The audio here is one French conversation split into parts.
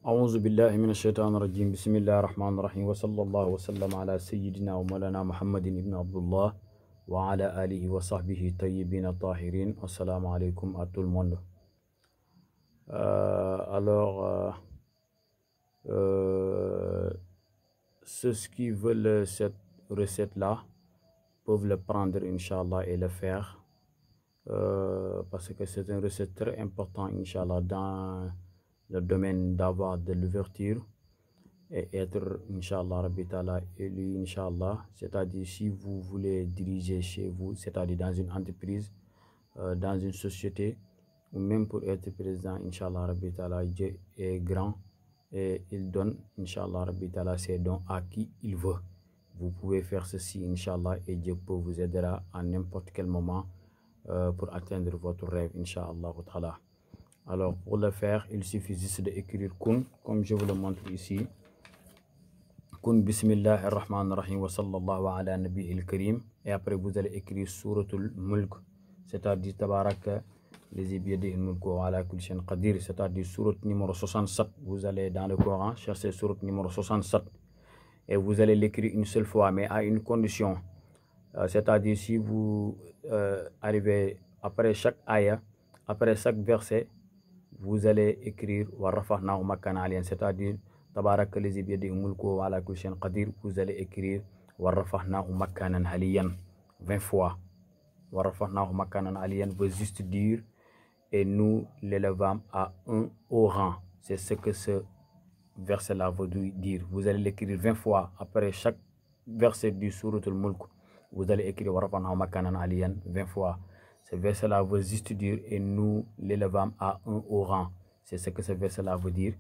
أعوذ بالله من الشيطان الرجيم بسم الله الرحمن الرحيم وصلى الله وسلم على سيدنا ومولانا محمد بن عبد الله وعلى آله وصحبه طيبين الطاهرين. Assalamu alaikum à tout le monde. Ceux qui veulent cette recette-là peuvent le prendre, Inch'Allah, et le faire. Parce que c'est une recette très importante, Inch'Allah, dans le domaine d'avoir de l'ouverture et être, Inch'Allah, Rabbi Ta'ala, élu, Inch'Allah. C'est-à-dire, si vous voulez diriger chez vous, c'est-à-dire dans une entreprise, dans une société, ou même pour être président, Inch'Allah, Rabbi Ta'ala, Dieu est grand et il donne, Inch'Allah, Rabbi Ta'ala, ses dons à qui il veut. Vous pouvez faire ceci, Inch'Allah, et Dieu peut vous aider à n'importe quel moment pour atteindre votre rêve, Inch'Allah. Alors, pour le faire, il suffit juste d'écrire Kun, comme je vous le montre ici. Kun Bismillah ar-Rahman ar-Rahim wa sallallahu ala nabi al-Karim. Et après, vous allez écrire Suratul Mulk, c'est-à-dire Tabaraka les biyadihi al-mulk wa ala kulli shay'in qadir, c'est-à-dire Surat numéro 67. Vous allez dans le Coran chercher Surat numéro 67 et vous allez l'écrire une seule fois, mais à une condition. C'est-à-dire, si vous arrivez après chaque ayah, après chaque verset, vous allez écrire wa rafa'nahu makan aliyan, c'est-à-dire Tabaraka allazi biyadihi al-mulku wa ala kulli shay'in qadir. Vous allez écrire wa rafa'nahu makanan aliyan 20 fois. Wa rafa'nahu makanan aliyan veut juste dire et nous l'élevons à un haut rang. C'est ce que ce verset-là veut dire. Vous allez l'écrire 20 fois après chaque verset du Suratul Mulk. Vous allez écrire wa rafa'nahu makanan aliyan 20 fois. Ce verset-là veut juste dire et nous l'élevons à un haut rang. C'est ce que ce verset-là veut dire.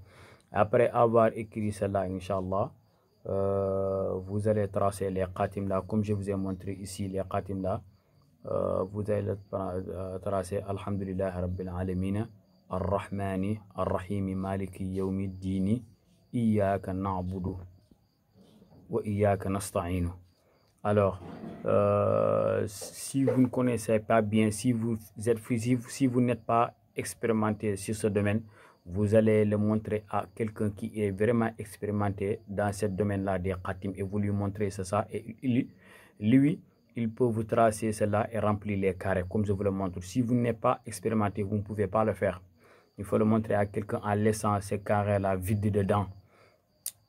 Après avoir écrit cela, Inch'Allah, vous allez tracer les khatim là, comme je vous ai montré ici, les khatim là. Vous allez tracer Alhamdulillah Rabbil Alameen, Ar-Rahmani, Ar-Rahimi, Maliki Yawmi Dini, Iyaka na'budu wa Iyaka nasta'inu. Alors, si vous ne connaissez pas bien, si vous n'êtes pas expérimenté sur ce domaine, vous allez le montrer à quelqu'un qui est vraiment expérimenté dans ce domaine-là des khatim et vous lui montrez ça et lui, il peut vous tracer cela et remplir les carrés comme je vous le montre. Si vous n'êtes pas expérimenté, vous ne pouvez pas le faire. Il faut le montrer à quelqu'un en laissant ces carrés-là vides dedans.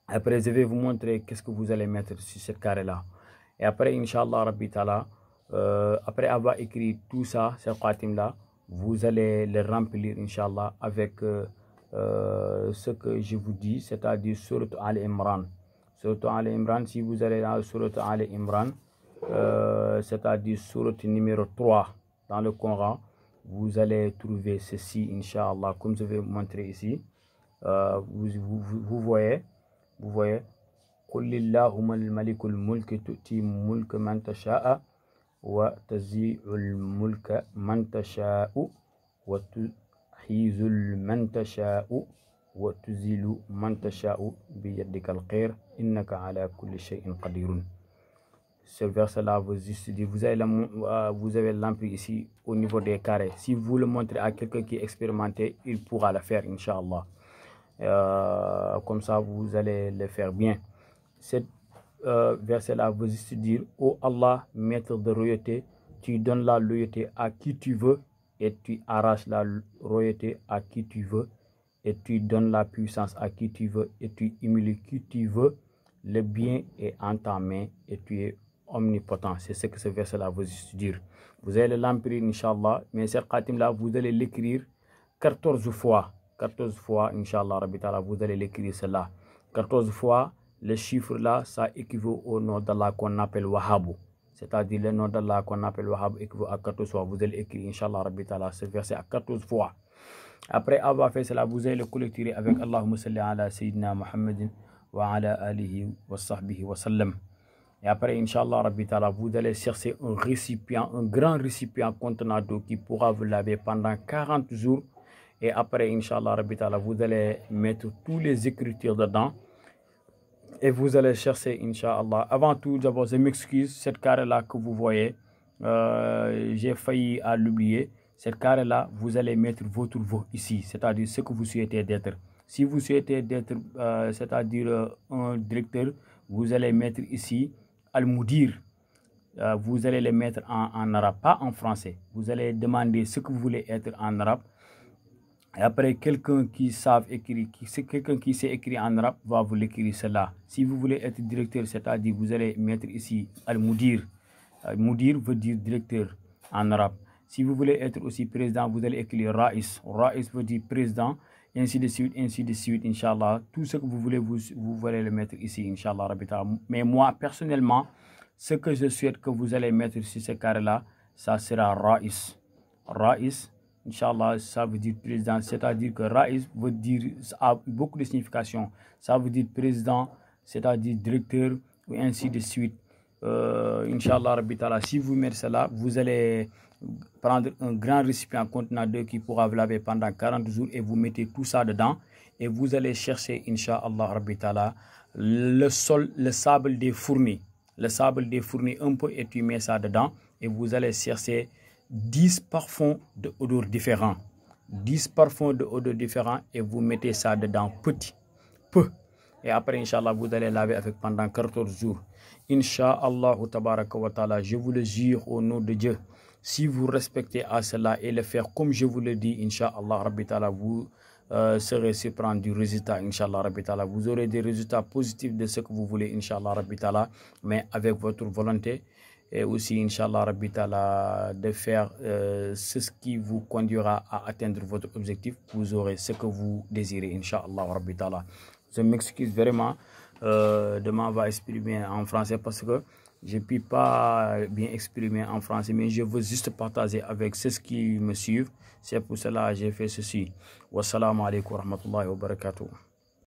Après, je vais vous montrer qu'est-ce que vous allez mettre sur ce carré-là. Et après, Inch'Allah, Rabbi Ta'ala, après avoir écrit tout ça, ce khatim-là, vous allez le remplir, Inch'Allah, avec ce que je vous dis, c'est-à-dire Surat Al-Imran. Surat Al-Imran, si vous allez dans Surat Al-Imran, c'est-à-dire Surat numéro 3 dans le Coran, vous allez trouver ceci, Inch'Allah, comme je vais vous montrer ici. Vous voyez, قل اللهم الملك الملك تؤتي ملك من تشاء وتزيع الملك من تشاء وتحيز من تشاء وتزيل من تشاء بيدك الخير إنك على كل شيء قدير. Ce verset-là vous avez l'empli ici au niveau des carrés. Si vous le montrez à quelqu'un qui est expérimenté, il pourra le faire, Inch'Allah. Comme ça, vous allez le faire bien. Ce verset-là veut juste dire: ô Allah, maître de royauté, tu donnes la loyauté à qui tu veux et tu arraches la royauté à qui tu veux et tu donnes la puissance à qui tu veux et tu humilies qui tu veux. Le bien est en ta main et tu es omnipotent. C'est ce que ce verset-là veut juste dire. Vous allez l'emplir, Inch'Allah, mais ce khatim-là, vous allez l'écrire 14 fois. 14 fois, Inch'Allah, Rabbi Ta'ala, vous allez l'écrire cela. 14 fois, le chiffre là, ça équivaut au nom d'Allah qu'on appelle Wahhabou. C'est-à-dire le nom d'Allah qu'on appelle Wahhabou équivaut à 14 fois. Vous allez écrire, Inch'Allah, Rabbi Ta'ala, ce verset à 14 fois. Après avoir fait cela, vous allez le collecter avec Allahumma salli ala Sayyidina Muhammadin wa ala alihi wa sahbihi wa sallam. Et après, Inch'Allah, Rabbi Ta'ala, vous allez chercher un récipient, un grand récipient contenant d'eau qui pourra vous laver pendant 40 jours. Et après, Inch'Allah, Rabbi Ta'ala, vous allez mettre tous les écritures dedans. Et vous allez chercher, Inch'Allah. Avant tout, d'abord, je m'excuse, cette carré-là que vous voyez, j'ai failli à l'oublier. Cette carré-là, vous allez mettre votre voix ici, c'est-à-dire ce que vous souhaitez d'être. Si vous souhaitez d'être, c'est-à-dire un directeur, vous allez mettre ici Al-Mudir. Vous allez le mettre en arabe, pas en français. Vous allez demander ce que vous voulez être en arabe. Et après, quelqu'un qui sait écrire en arabe va vous l'écrire cela. Si vous voulez être directeur, c'est-à-dire vous allez mettre ici Al-Mudir. Mudir veut dire directeur en arabe. Si vous voulez être aussi président, vous allez écrire Raïs. Raïs veut dire président, ainsi de suite, Inch'Allah. Tout ce que vous voulez, vous allez le mettre ici, Inch'Allah. Mais moi, personnellement, ce que je souhaite que vous allez mettre sur ce carré-là, ça sera Raïs. Raïs, Inch'Allah, ça veut dire président. C'est-à-dire que Raïs veut dire, ça a beaucoup de signification. Ça veut dire président, c'est-à-dire directeur, ou ainsi de suite. Inch'Allah, si vous mettez cela, vous allez prendre un grand récipient contenant d'eau qui pourra vous laver pendant 40 jours et vous mettez tout ça dedans. Et vous allez chercher, Inch'Allah, le sable des fournis. Le sable des fournis un peu et tu mets ça dedans et vous allez chercher 10 parfums d'odeurs différents. 10 parfums d'odeurs différents et vous mettez ça dedans petit, peu. Et après, Inch'Allah, vous allez laver avec pendant 14 jours. Inch'Allah, je vous le jure au nom de Dieu. Si vous respectez à cela et le faire comme je vous le dis, Inch'Allah, vous serez surpris du résultat, Inch'Allah. Vous aurez des résultats positifs de ce que vous voulez, Inch'Allah, mais avec votre volonté et aussi, Inch'Allah, de faire ce qui vous conduira à atteindre votre objectif. Vous aurez ce que vous désirez, Inch'Allah. Je m'excuse vraiment de m'avoir exprimé en français parce que je ne peux pas bien exprimer en français, mais je veux juste partager avec ceux qui me suivent. C'est pour cela que j'ai fait ceci. Wassalamu alaikum wa rahmatullahi wa barakatuh.